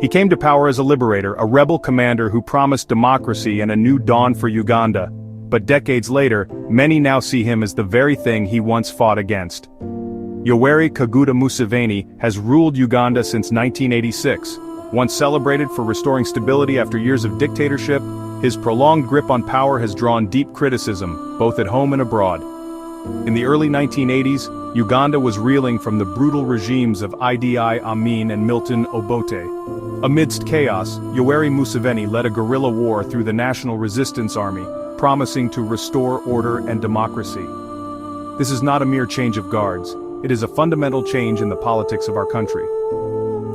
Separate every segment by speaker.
Speaker 1: He came to power as a liberator, a rebel commander who promised democracy and a new dawn for Uganda. But decades later, many now see him as the very thing he once fought against. Yoweri Museveni has ruled Uganda since 1986. Once celebrated for restoring stability after years of dictatorship, his prolonged grip on power has drawn deep criticism, both at home and abroad. In the early 1980s, Uganda was reeling from the brutal regimes of Idi Amin and Milton Obote. Amidst chaos, Yoweri Museveni led a guerrilla war through the National Resistance Army, promising to restore order and democracy. This is not a mere change of guards, it is a fundamental change in the politics of our country.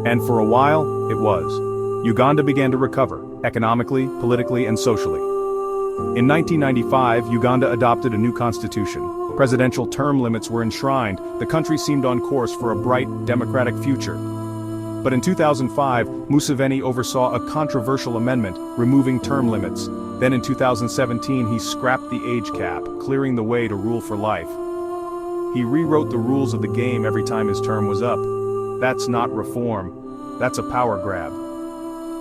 Speaker 1: And for a while, it was. Uganda began to recover, economically, politically, and socially. In 1995, Uganda adopted a new constitution. Presidential term limits were enshrined, the country seemed on course for a bright, democratic future. But in 2005, Museveni oversaw a controversial amendment, removing term limits. Then in 2017 he scrapped the age cap, clearing the way to rule for life. He rewrote the rules of the game every time his term was up. That's not reform, that's a power grab.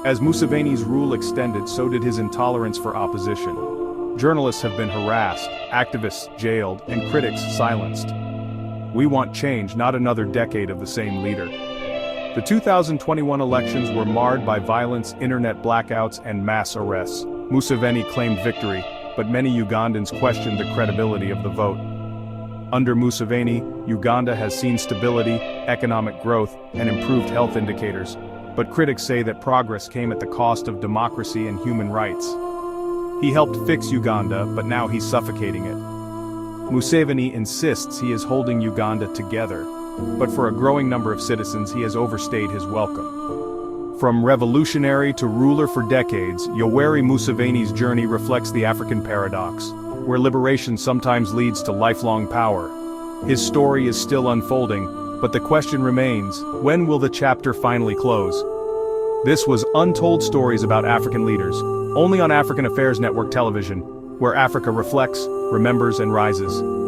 Speaker 1: As Museveni's rule extended, so did his intolerance for opposition. Journalists have been harassed, activists jailed, and critics silenced. We want change, not another decade of the same leader. The 2021 elections were marred by violence, internet blackouts, and mass arrests. Museveni claimed victory, but many Ugandans questioned the credibility of the vote. Under Museveni, Uganda has seen stability, economic growth, and improved health indicators. But critics say that progress came at the cost of democracy and human rights. He helped fix Uganda, but now he's suffocating it. Museveni insists he is holding Uganda together, but for a growing number of citizens he has overstayed his welcome. From revolutionary to ruler for decades, Yoweri Museveni's journey reflects the African paradox, where liberation sometimes leads to lifelong power. His story is still unfolding, but the question remains, when will the chapter finally close? This was Untold Stories about African Leaders, only on African Affairs Network Television, where Africa reflects, remembers, and rises.